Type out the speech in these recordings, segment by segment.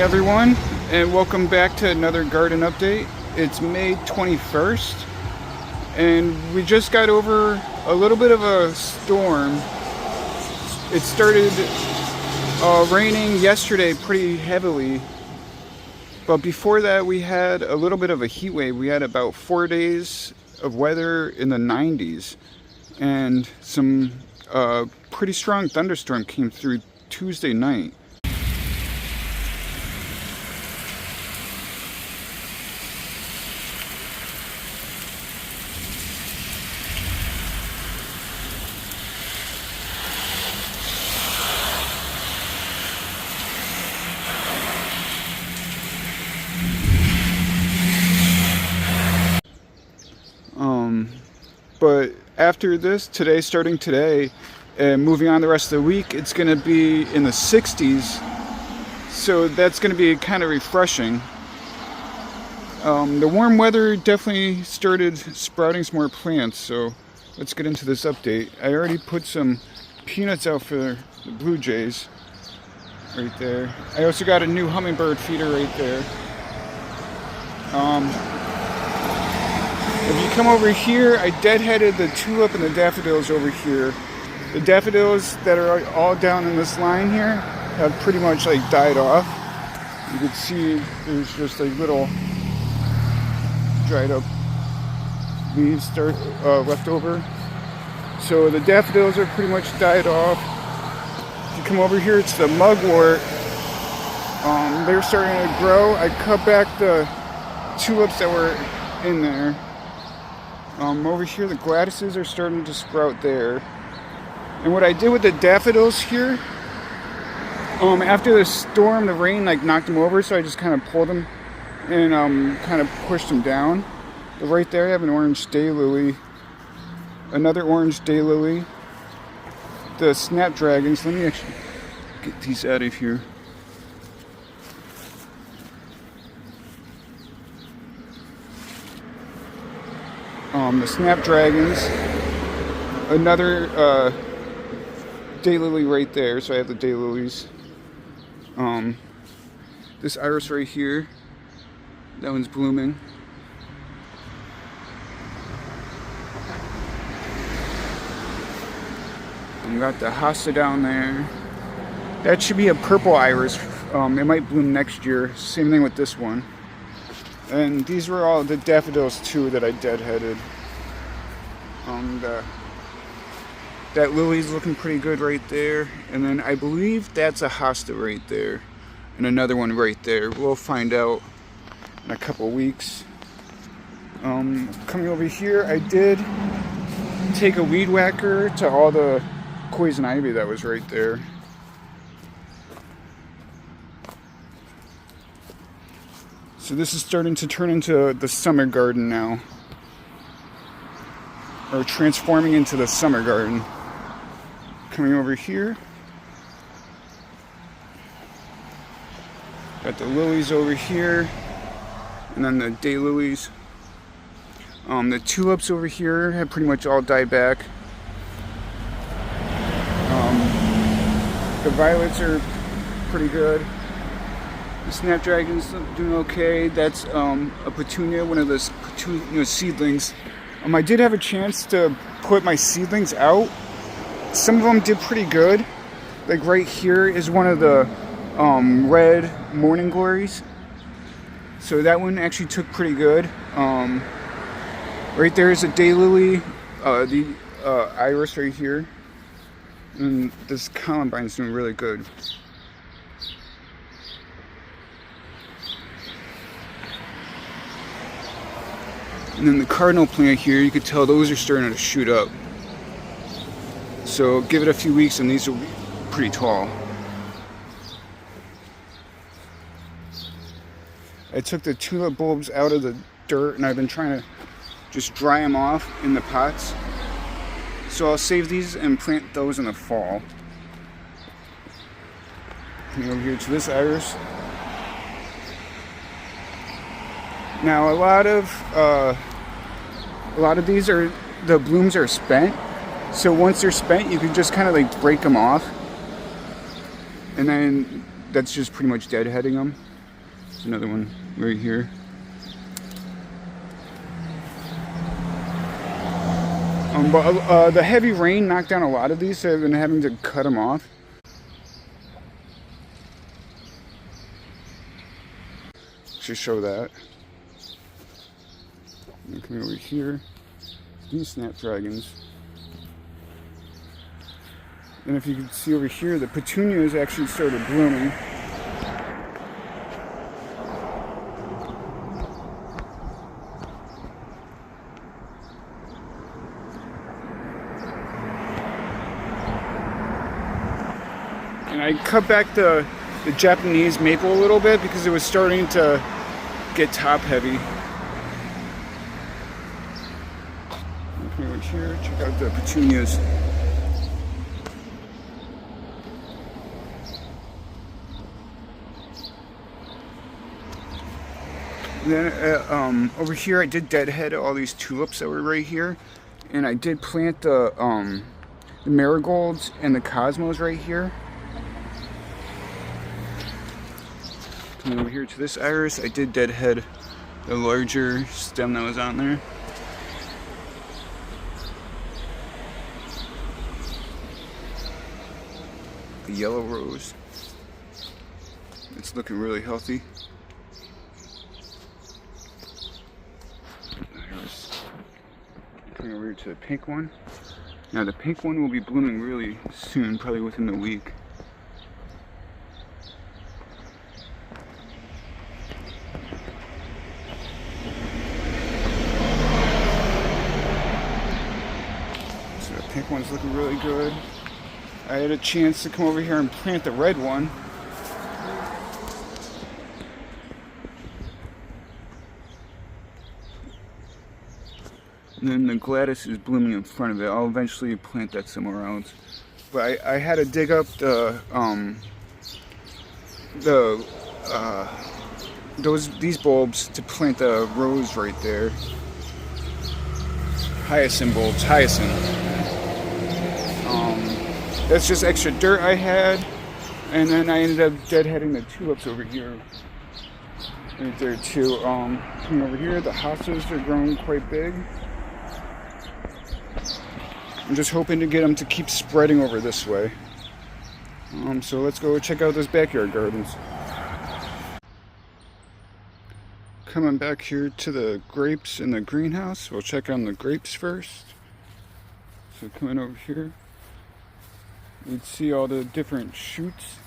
everyone, and welcome back to another garden update. It's May 21st, and we just got over a little bit of a storm. It started raining yesterday pretty heavily, but before that we had a little bit of a heat wave. We had about 4 days of weather in the 90s, and some pretty strong thunderstorm came through Tuesday night. But after this, starting today, and moving on the rest of the week, it's going to be in the 60s. So that's going to be kind of refreshing. The warm weather definitely started sprouting some more plants. So let's get into this update. I already put some peanuts out for the blue jays right there. I also got a new hummingbird feeder right there. If you come over here, I deadheaded the tulip and the daffodils over here. The daffodils that are all down in this line here have pretty much like died off. You can see there's just like little dried up leaves left over. So the daffodils are pretty much died off. If you come over here, it's the mugwort. They're starting to grow. I cut back the tulips that were in there. Over here, the Gladyses are starting to sprout there. And what I did with the daffodils here, after the storm, the rain like knocked them over, so I just kind of pulled them and kind of pushed them down. But right there, I have an orange daylily, another orange daylily, the snapdragons. Let me actually get these out of here. The snapdragons, another daylily right there, so I have the daylilies. This iris right here, that one's blooming. And we got the hosta down there. That should be a purple iris. It might bloom next year. Same thing with this one. And these were all the daffodils too that I deadheaded. That lily's looking pretty good right there, and then I believe that's a hosta right there, and another one right there. We'll find out in a couple weeks. Coming over here, I did take a weed whacker to all the poison ivy that was right there. So this is starting to turn into the summer garden now. Or transforming into the summer garden. Coming over here. Got the lilies over here. And then the daylilies. The tulips over here have pretty much all died back. The violets are pretty good. The snapdragon's doing okay. That's a petunia, one of those petunia seedlings. I did have a chance to put my seedlings out. Some of them did pretty good. Like right here is one of the red morning glories. So that one actually took pretty good. Right there is a daylily, the iris right here. And this columbine's doing really good. And then the cardinal plant here, you could tell those are starting to shoot up. So give it a few weeks and these will be pretty tall. I took the tulip bulbs out of the dirt and I've been trying to just dry them off in the pots. So I'll save these and plant those in the fall. Coming over here to this iris. Now a lot of these are, the blooms are spent. So once they're spent, you can just kind of like break them off. And then that's just pretty much deadheading them. There's another one right here. But the heavy rain knocked down a lot of these, so I've been having to cut them off. Just show that. Coming over here, these snapdragons. And if you can see over here, the petunias actually started blooming. And I cut back the Japanese maple a little bit because it was starting to get top heavy. Okay, over here, check out the petunias. And then over here, I did deadhead all these tulips that were right here, and I did plant the marigolds and the cosmos right here. Coming over here to this iris, I did deadhead the larger stem that was on there. The yellow rose. It's looking really healthy. Coming over here to the pink one. Now the pink one will be blooming really soon, probably within the week. So the pink one's looking really good. I had a chance to come over here and plant the red one. And then the Gladys is blooming in front of it. I'll eventually plant that somewhere else. But I had to dig up these bulbs to plant the rose right there. Hyacinth bulbs, hyacinth. That's just extra dirt I had, and then I ended up deadheading the tulips over here. Right there too. Coming over here, the hostas are growing quite big. I'm just hoping to get them to keep spreading over this way. So let's go check out those backyard gardens. Coming back here to the grapes in the greenhouse. We'll check on the grapes first. So coming over here, you'd see all the different shoots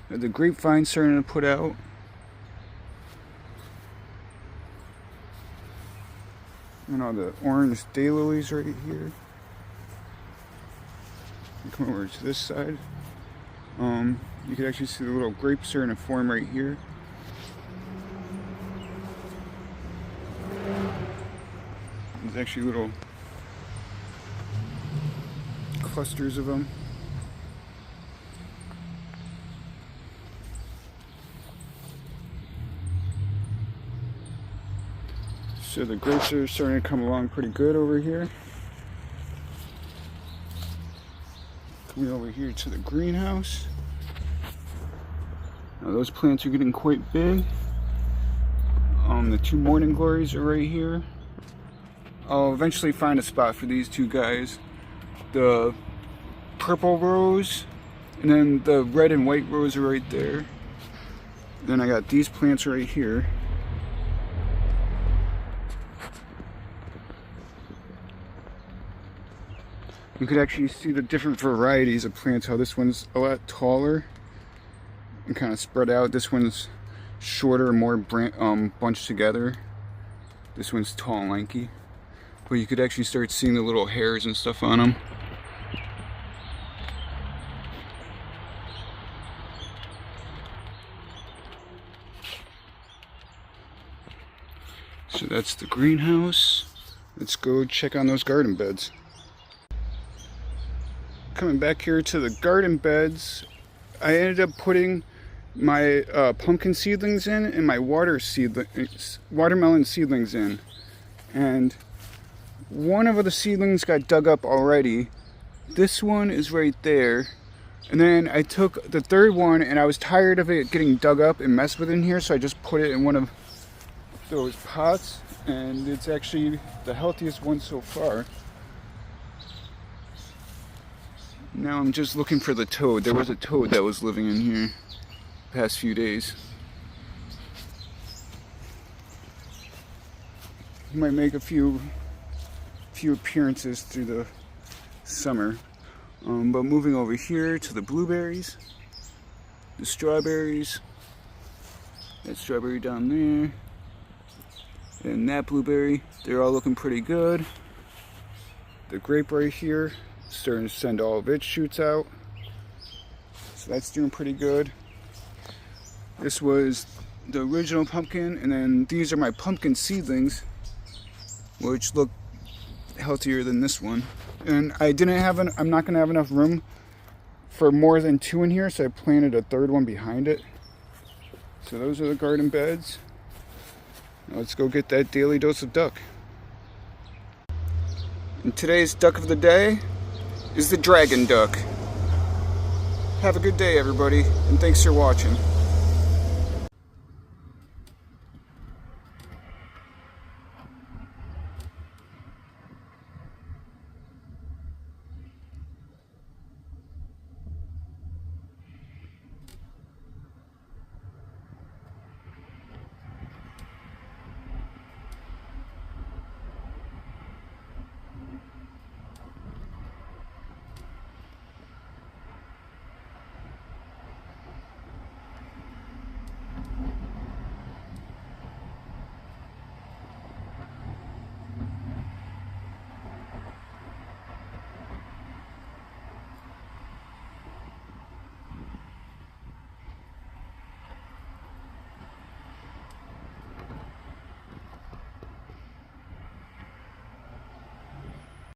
that the grapevine's starting to put out. And all the orange daylilies right here. Come over to this side. You can actually see the little grapes starting to form right here. There's actually little clusters of them. So the grapes are starting to come along pretty good over here. Coming over here to the greenhouse. Now those plants are getting quite big. The two morning glories are right here. I'll eventually find a spot for these two guys. The purple rose, and then the red and white rose are right there. Then I got these plants right here. You could actually see the different varieties of plants, how this one's a lot taller and kind of spread out. This one's shorter and more bunched together. This one's tall and lanky. But you could actually start seeing the little hairs and stuff on them. So that's the greenhouse. Let's go check on those garden beds. Coming back here to the garden beds, I ended up putting my pumpkin seedlings in and my watermelon seedlings in. And one of the seedlings got dug up already. This one is right there. And then I took the third one, and I was tired of it getting dug up and messed with in here, so I just put it in one of those pots, and it's actually the healthiest one so far. Now I'm just looking for the toad. There was a toad that was living in here the past few days. He might make a few appearances through the summer. But moving over here to the blueberries, the strawberries, that strawberry down there, and that blueberry, they're all looking pretty good. The grape right here, starting to send all of its shoots out, so that's doing pretty good. This was the original pumpkin, and then these are my pumpkin seedlings, which look healthier than this one. And I'm not gonna have enough room for more than 2 in here, so I planted a third one behind it. So those are the garden beds. Now let's go get that daily dose of duck. And today's duck of the day is the dragon duck. Have a good day, everybody, and thanks for watching.